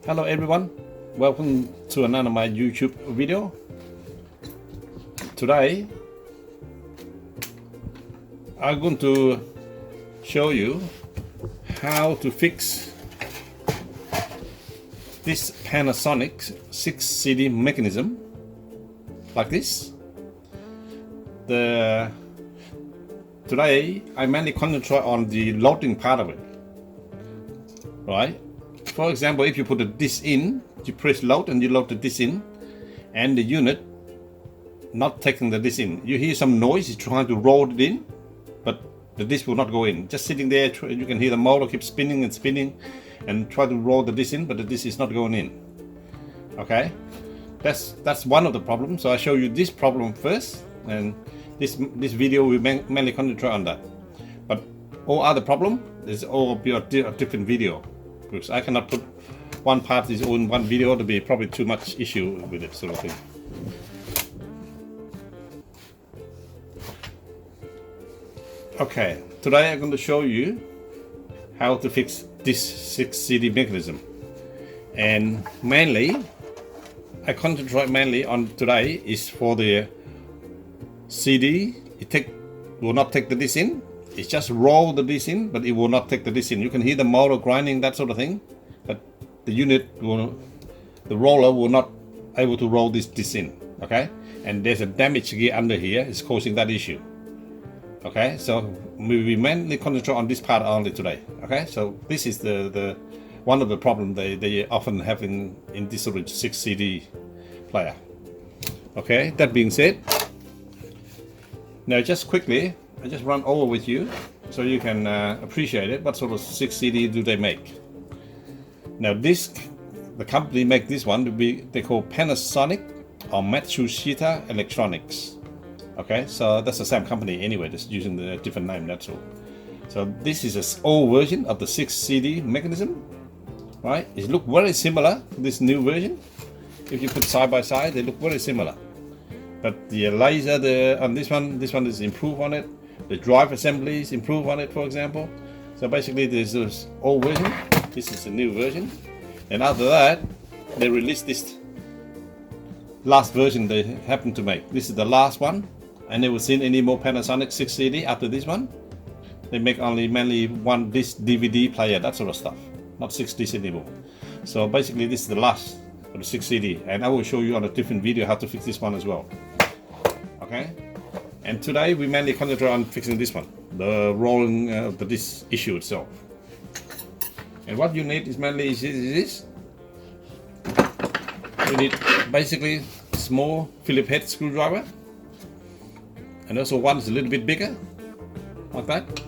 Hello everyone, welcome to another my YouTube video. Today I'm going to show you how to fix this Panasonic 6CD mechanism like this. Today I mainly concentrate on the loading part of it, right? For example, if you put this in, you press load and you load the disc in, and the unit not taking the disc in. You hear some noise, it's trying to roll it in, but the disc will not go in. Just sitting there, you can hear the motor keep spinning and spinning and try to roll the disc in, but the disc is not going in. Okay, that's one of the problems. So I show you this problem first, and this video will mainly concentrate on that. But all other problem is all be a different video, because I cannot put one part is in one video. To be probably too much issue with it, sort of thing. Okay, today I'm going to show you how to fix this 6CD mechanism, and mainly I concentrate mainly on today is for the CD. Will not take the disc in. It just roll the disc in, but it will not take the disc in. You can hear the motor grinding, that sort of thing, but the roller will not able to roll this disc in. Okay, and there's a damaged gear under here. It's causing that issue. Okay, so we mainly concentrate on this part only today. Okay, so this is the one of the problems they often have in this sort of 6CD player. Okay, that being said, now just quickly I just run over with you so you can appreciate it. What sort of 6CD do they make? Now the company make this one they call Panasonic or Matsushita Electronics. Okay, so that's the same company anyway, just using the different name, that's all. So this is an old version of the 6CD mechanism, right? It looks very similar to this new version. If you put side by side, they look very similar. But the laser on this one is improved on it. The drive assembly is improved on it, for example. So basically there's this old version, this is the new version. And after that, they released this last version they happened to make. This is the last one. I never seen any more Panasonic 6CD after this one. They make mainly one disc DVD player, that sort of stuff, not 6 discs anymore. So basically this is the last of the 6CD, and I will show you on a different video how to fix this one as well. Okay, and today we mainly concentrate on fixing this one, the rolling of the disc issue itself. And what you need is mainly this. You need basically small Phillips head screwdriver, and also one is a little bit bigger, like that.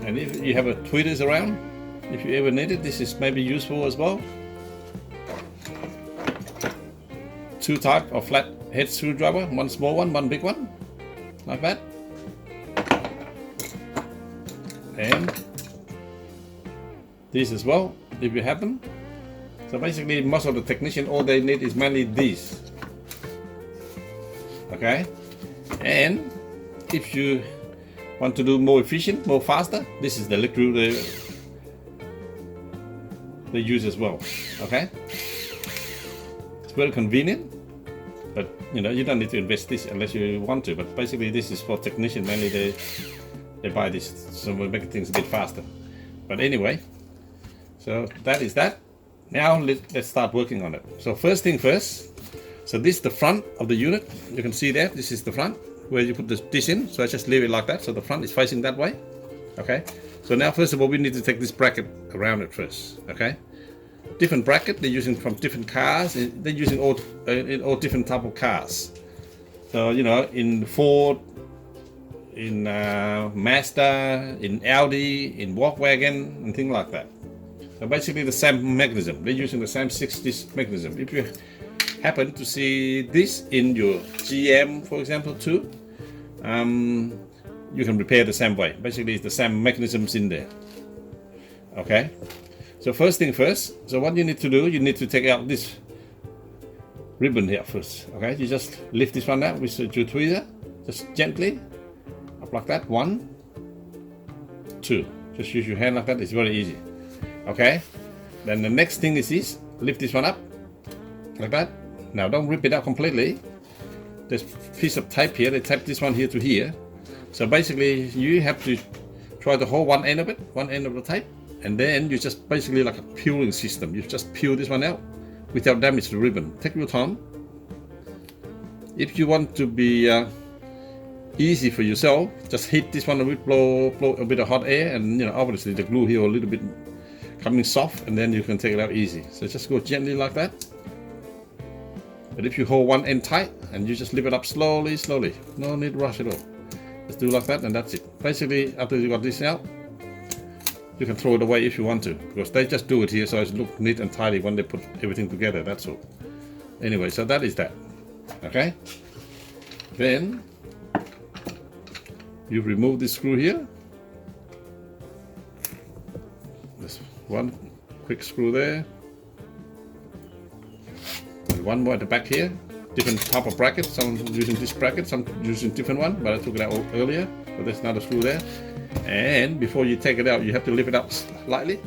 And if you have a tweezers around, if you ever need it, this is maybe useful as well. 2 types of flat head screwdriver, one small one, one big one, like that. And these as well, if you have them. So basically most of the technician, all they need is mainly these. Okay, and if you want to do more efficient, more faster, this is the liquid they use as well. Okay, it's very convenient, but you don't need to invest this unless you want to. But basically this is for technician, mainly they buy this, so we make things a bit faster. But anyway, so that is that. Now let's start working on it. So first thing first, so this is the front of the unit. You can see there, this is the front where you put this disc in. So I just leave it like that, so the front is facing that way. Okay, so now first of all we need to take this bracket around it first. Okay, different bracket they're using from different cars. They're using all different type of cars. So in Ford, in Mazda, in Audi, in Volkswagen, and things like that. So basically the same mechanism. They're using the same 6 disc mechanism. If you happen to see this in your GM, for example, too, you can repair the same way. Basically it's the same mechanisms in there. Okay, so first thing first, so what you need to do, you need to take out this ribbon here first. Okay, you just lift this one out with your tweezer, just gently up like that. 1, 2, just use your hand like that. It's very easy. Okay, Then the next thing is this. Lift this one up like that. Now don't rip it out completely. This piece of tape here, they tape this one here to here. So basically you have to try to hold one end of it, one end of the tape, and then you just basically like a peeling system. You just peel this one out without damage to the ribbon. Take your time. If you want to be easy for yourself, just hit this one a bit, blow a bit of hot air, and obviously the glue here a little bit coming soft, and then you can take it out easy. So just go gently like that. But if you hold one end tight and you just lift it up slowly, no need to rush at all. Just do like that and that's it. Basically, after you got this out, you can throw it away if you want to, because they just do it here so it looks neat and tidy when they put everything together, that's all. Anyway, so that is that. Okay? Then you remove this screw here. There's one quick screw there. And one more at the back here. Different type of bracket. Some using this bracket, some using different one, but I took it out earlier. So there's another screw there. And before you take it out, you have to lift it up slightly.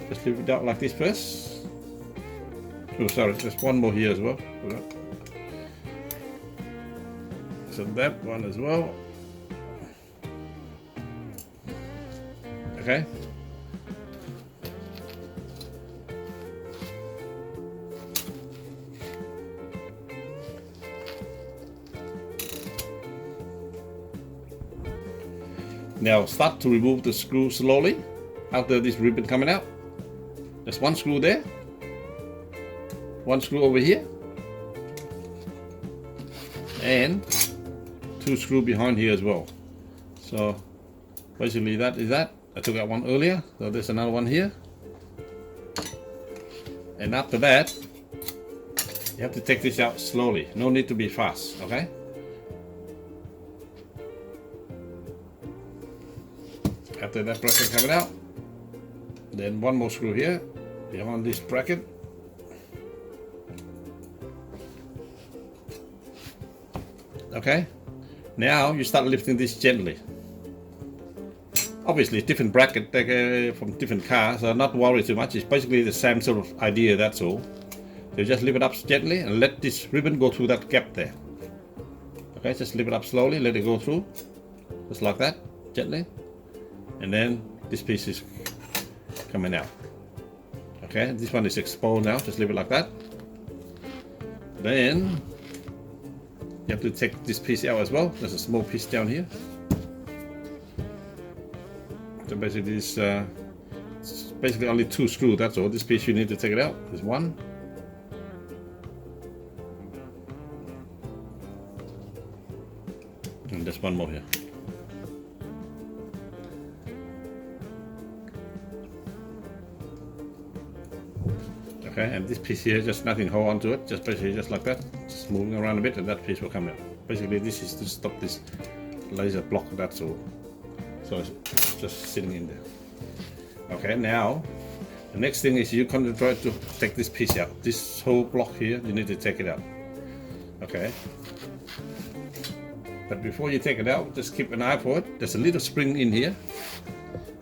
Just lift it out like this first. Oh, sorry, there's one more here as well. So that one as well. Okay. Now start to remove the screw slowly after this ribbon coming out. There's one screw there, one screw over here, and two screws behind here as well. So basically that is that. I took out one earlier, so there's another one here. And after that, you have to take this out slowly. No need to be fast, okay? After that bracket coming out, then one more screw here behind this bracket. Okay, now you start lifting this gently. Obviously different bracket from different cars, so not worry too much. It's basically the same sort of idea, that's all. So just lift it up gently and let this ribbon go through that gap there. Okay, just lift it up slowly, let it go through, just like that, gently. And then this piece is coming out. Okay, this one is exposed now, just leave it like that. Then you have to take this piece out as well. There's a small piece down here. So basically this it's basically only two screws, that's all. This piece you need to take it out. There's one. And there's one more here. Okay, and this piece here, just nothing hold on to it, just basically just like that, just moving around a bit and that piece will come out. Basically this is to stop this laser block, that's all. So it's just sitting in there. Okay, now the next thing is you concentrate to take this piece out. This whole block here, you need to take it out. Okay. But before you take it out, just keep an eye for it. There's a little spring in here.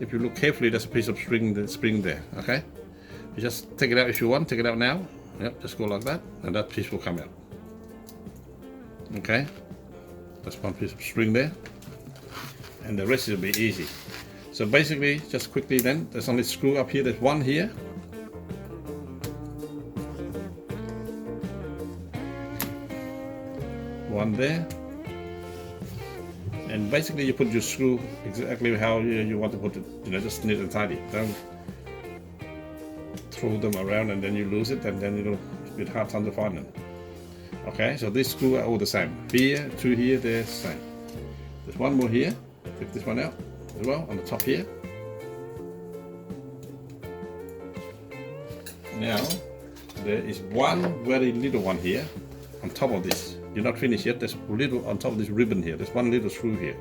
If you look carefully, there's a piece of spring there, okay? You just take it out if you want, take it out now. Yep, just go like that, and that piece will come out. Okay, that's one piece of string there, and the rest will be easy. So basically, just quickly then, there's only screw up here, there's one here. One there. And basically you put your screw exactly how you want to put it, just neat and tidy. Don't throw them around and then you lose it, and then it's a bit hard time to find them. Okay, so these screws are all the same. Here, two here, they're the same. There's one more here. Take this one out as well on the top here. Now there is one very little one here on top of this. You're not finished yet. There's a little on top of this ribbon here. There's one little screw here.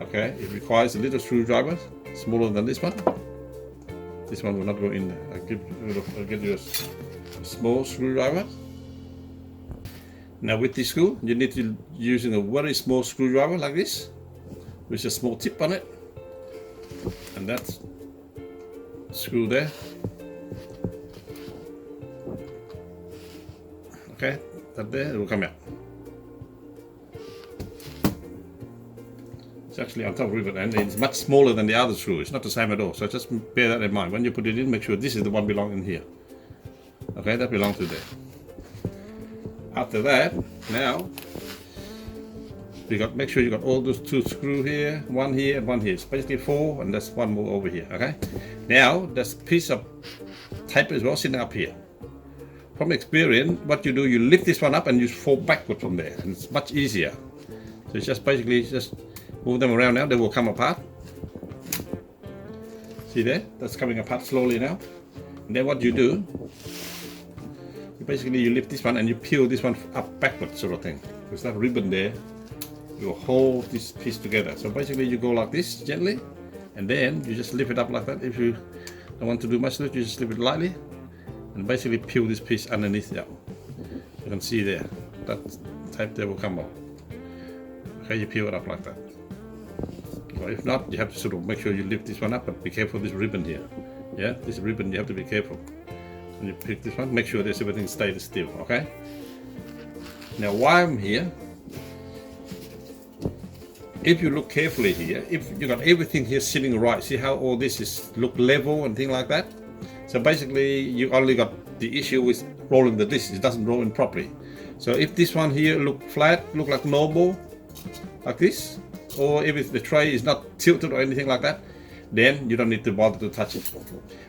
Okay, it requires a little screwdriver, smaller than this one. This one will not go in there. I'll get you a small screwdriver. Now with this screw, you need to using a very small screwdriver like this, with a small tip on it, and that screw there. Okay, that there, it will come out. It's actually on top of ribbon and it's much smaller than the other screw. It's not the same at all. So just bear that in mind. When you put it in, make sure this is the one belonging in here. Okay, that belongs to there. After that, now make sure you got all those 2 screws here, one here and one here. It's basically 4 and there's one more over here. Okay. Now there's a piece of tape as well sitting up here. From experience, what you do, you lift this one up and you fall backward from there, and it's much easier. So it's just basically just move them around now, they will come apart. See there? That's coming apart slowly now. And then what you do, you lift this one and you peel this one up backwards sort of thing. Because that ribbon there, you hold this piece together. So basically you go like this gently, and then you just lift it up like that. If you don't want to do much to it, you just lift it lightly, and basically peel this piece underneath out. You can see there, that tape there will come off. Okay, you peel it up like that. Or if not, you have to sort of make sure you lift this one up, but be careful of this ribbon here. Yeah, this ribbon you have to be careful. When you pick this one, make sure that everything stays still, okay? Now while I'm here, if you look carefully here, if you got everything here sitting right, see how all this is look level and things like that? So basically you only got the issue with rolling the disc, it doesn't roll in properly. So if this one here look flat, look like normal, like this, or if the tray is not tilted or anything like that, then you don't need to bother to touch it.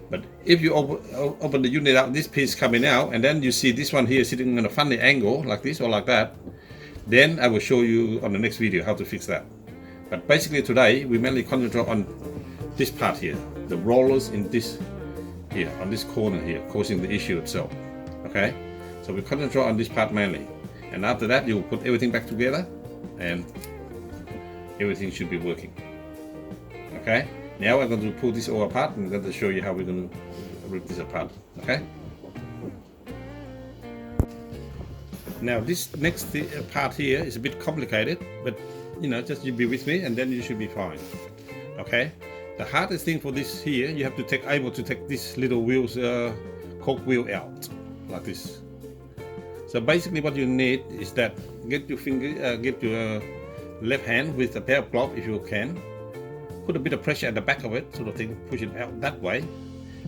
But if you open the unit out, this piece coming out, and then you see this one here sitting in a funny angle like this or like that, then I will show you on the next video how to fix that. But basically today we mainly concentrate on this part here, the rollers in this here, on this corner here, causing the issue itself. Okay, so we concentrate on this part mainly, and after that you will put everything back together and everything should be working. Okay, now I'm going to pull this all apart and I'm going to show you how we're going to rip this apart. Okay, now this next part here is a bit complicated, but you know, just you be with me and then you should be fine. Okay, the hardest thing for this here, you have to able to take this little wheels coke wheel out like this. So basically what you need is that get your left hand with a pair of gloves if you can, put a bit of pressure at the back of it sort of thing, push it out that way.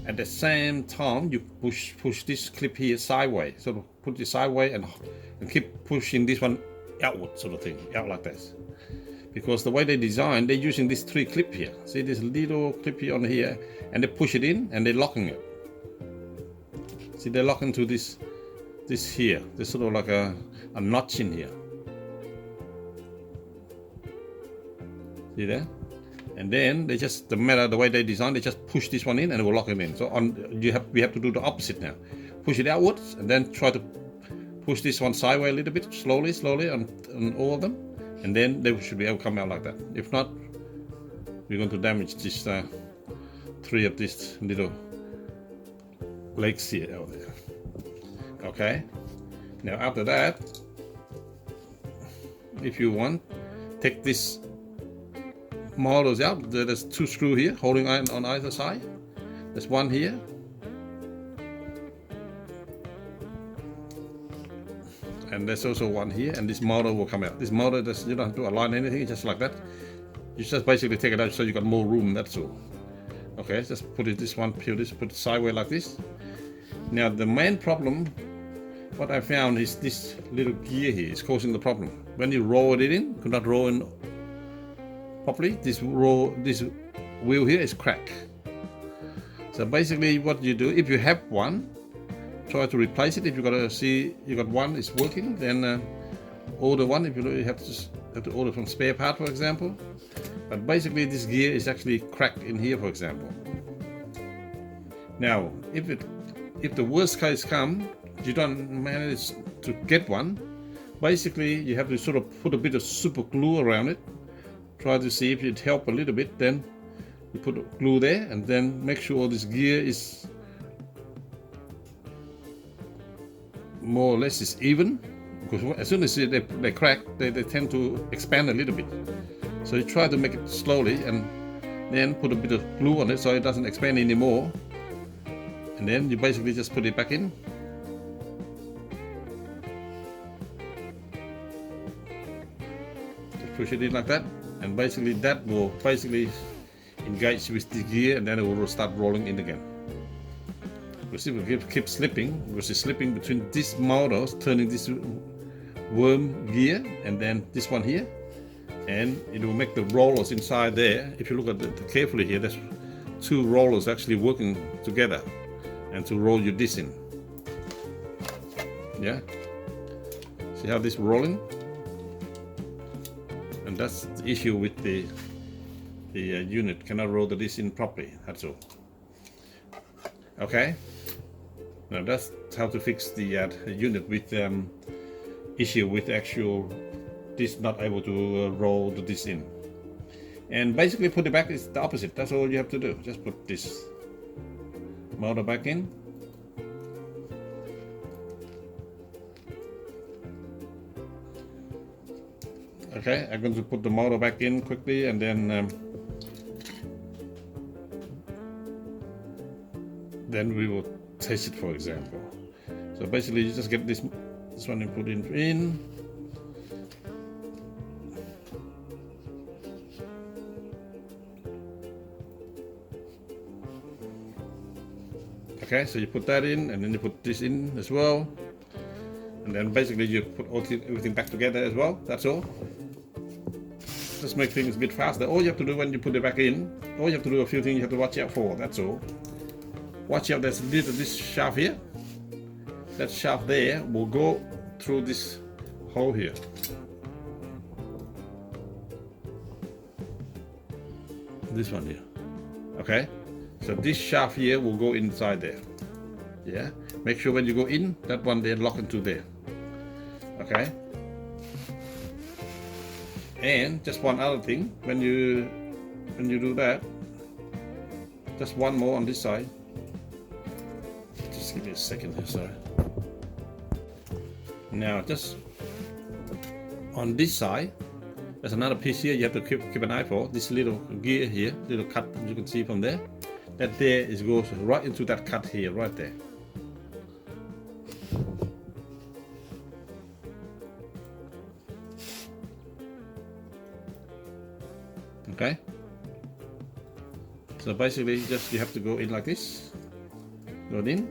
At the same time you push this clip here sideways, sort of put it sideways and keep pushing this one outward sort of thing, out like this. Because the way they design, they're using this 3 clip here. See this little clip here on here, and they push it in and they're locking it. See, they're locking to this here. There's sort of like a notch in here. See there? And then they just, the matter the way they design, they just push this one in and it will lock it in. So we have to do the opposite now. Push it outwards and then try to push this one sideways a little bit, slowly on all of them, and then they should be able to come out like that. If not, we're going to damage this 3 of these little legs here out there. Okay, now after that, if you want, take this models out. There's 2 screws here holding on either side. There's one here, and there's also one here, and this motor will come out. This motor, you don't have to align anything, it's just like that. You just basically take it out so you got more room, that's all. Okay, just put it this one, put it sideways like this. Now the main problem, what I found is this little gear here is causing the problem. When you roll it in, could not roll in properly, this wheel here is cracked. So basically what you do, if you have one, try to replace it. If you got one is working, then order one. If you have to order from spare part, for example. But basically this gear is actually cracked in here, for example. Now if the worst case comes, you don't manage to get one, basically you have to sort of put a bit of super glue around it. Try to see if it helps a little bit, then you put glue there and then make sure this gear is more or less is even, because as soon as they crack, they tend to expand a little bit. So you try to make it slowly and then put a bit of glue on it so it doesn't expand anymore, and then you basically just put it back in push it in like that, and basically that will basically engage with the gear, and then it will start rolling in again. You see, we keep slipping, because it's slipping between these motors, turning this worm gear and then this one here, and it will make the rollers inside there. If you look at it carefully here, there's two rollers actually working together and to roll your disc in. Yeah, see how this is rolling? And that's the issue with the unit, cannot roll the disc in properly, that's all. Okay, now that's how to fix the unit with issue with actual disc not able to roll the disc in. And basically put it back is the opposite. That's all you have to do. Just put this motor back in. Okay, I'm going to put the motor back in quickly, and then we will test it, for example. So basically you just get this one and put it in. Okay, so you put that in, and then you put this in as well, and then basically you put everything back together as well. That's all. Just make things a bit faster. All you have to do when you put it back in, all you have to do a few things you have to watch out for. That's all. Watch out, there's this shaft here. That shaft there will go through this hole here. This one here. Okay, so this shaft here will go inside there. Yeah, make sure when you go in, that one there lock into there. Okay, and just one other thing, when you do that, just one more on this side. Just give me a second here, sorry. Now just on this side, there's another piece here you have to keep an eye for. This little gear here, little cut you can see from there. That there goes right into that cut here, right there. Okay. So basically, just you have to go in like this. Go in.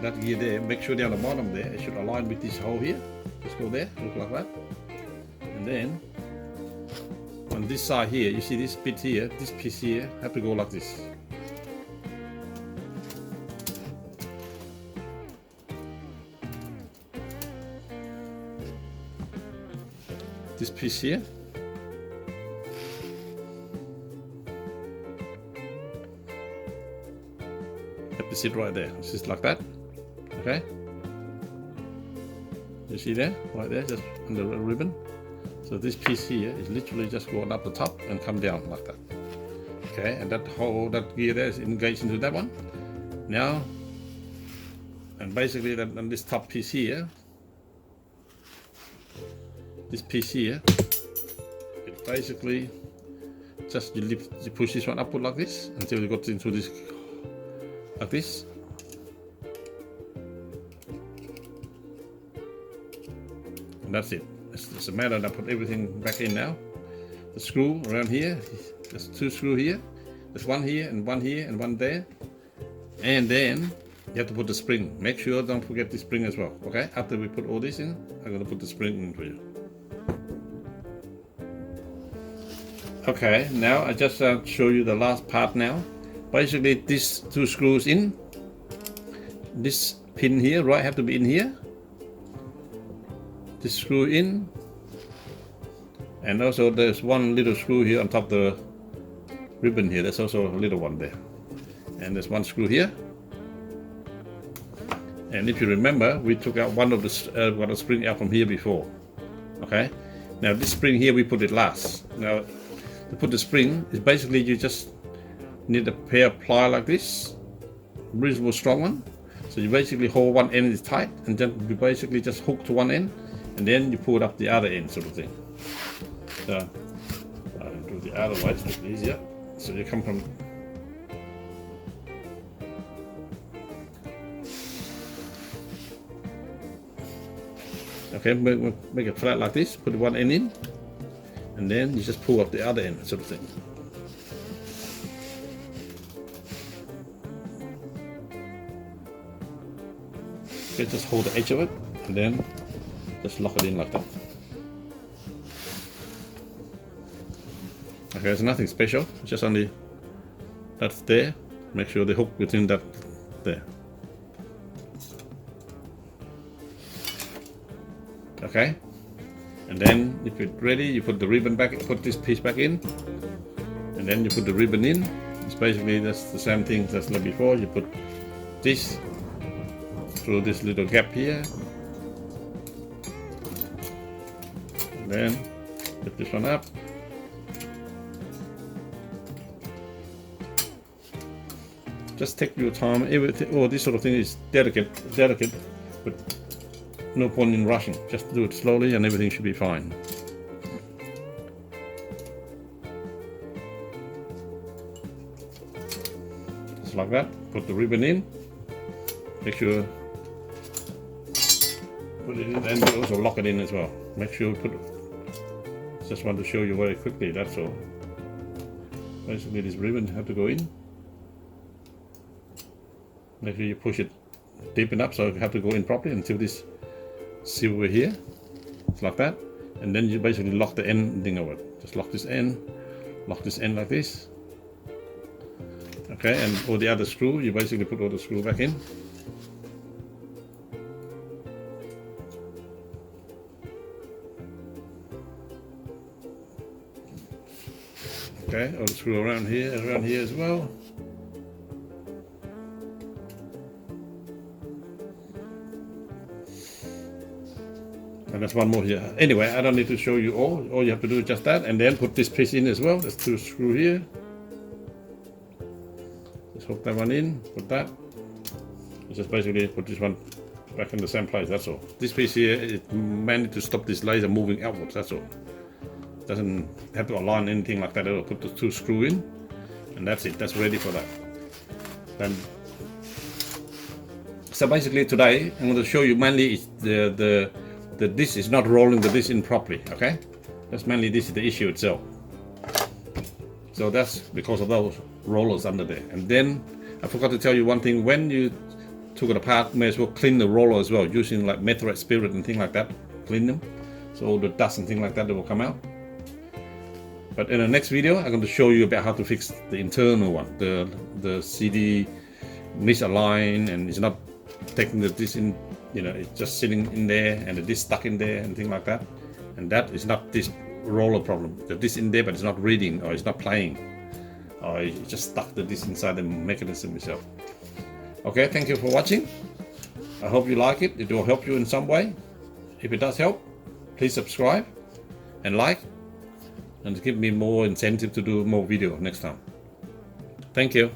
That gear there, make sure down the bottom there, it should align with this hole here. Just go there, look like that. And then on this side here, you see this bit here, this piece here, have to go like this. This piece here. Have to sit right there, it's just like that. Okay, you see there, right there, just on the ribbon. So this piece here is literally just going up the top and come down like that. Okay, and that gear there is engaged into that one. Now, and basically that on this top piece here, this piece here, it basically just you push this one upward like this until you got into this like this. That's it. It's a matter that I put everything back in now. The screw around here, there's two screws here. There's one here and one here and one there. And then you have to put the spring. Make sure don't forget the spring as well. Okay, after we put all this in, I'm going to put the spring in for you. Okay, now I just show you the last part now. Basically these two screws in. This pin here, right, have to be in here. This screw in, and also there's one little screw here on top of the ribbon here. There's also a little one there, and there's one screw here. And if you remember, we took out one of the spring out from here before. Okay, now this spring here we put it last. Now to put the spring is basically you just need a pair of pliers like this, reasonable strong one. So you basically hold one end is tight, and then you basically just hook to one end. And then you pull it up the other end, sort of thing. So I'll do the other way, it's a bit easier. So you come from Okay, make it flat like this, put one end in, and then you just pull up the other end, sort of thing. Okay, just hold the edge of it, and then just lock it in like that. Okay, it's nothing special, it's just only that's there. Make sure the hook within that there. Okay, and then if it's ready, you put the ribbon back, put this piece back in, and then you put the ribbon in. It's basically that's the same thing as before. You put this through this little gap here, and then put this one up. Just take your time. Everything, oh, this sort of thing is delicate, but no point in rushing. Just do it slowly, and everything should be fine. Just like that. Put the ribbon in. Make sure put it in, and also lock it in as well. Make sure put. Just want to show you very quickly. That's all. Basically, this ribbon have to go in. Make sure you push it deep enough so you have to go in properly until this silver here. It's like that. And then you basically lock the ending of it. Just lock this end like this. Okay, and all the other screw, you basically put all the screw back in. Okay, all the screw around here as well. And there's one more here. Anyway, I don't need to show you all. All you have to do is just that, and then put this piece in as well. There's two screws here. Just hook that one in, put that. Just basically put this one back in the same place, that's all. This piece here is meant to stop this laser moving outwards, that's all. It doesn't have to align anything like that. It'll put the two screws in, and that's it. That's ready for that. Then, so basically today, I'm going to show you mainly is the disc is not rolling the disc in properly, okay? That's mainly this is the issue itself. So that's because of those rollers under there. And then I forgot to tell you one thing. When you took it apart, may as well clean the roller as well, using like Meteorite Spirit and things like that. Clean them, so all the dust and things like that will come out. But in the next video, I'm going to show you about how to fix the internal one. The CD misaligned and it's not taking the disc in. You know, it's just sitting in there and the disc stuck in there and things like that. And that is not this roller problem. The disc in there, but it's not reading or it's not playing. Or it just stuck the disc inside the mechanism itself. Okay, thank you for watching. I hope you like it. It will help you in some way. If it does help, please subscribe and like, and give me more incentive to do more video next time. Thank you.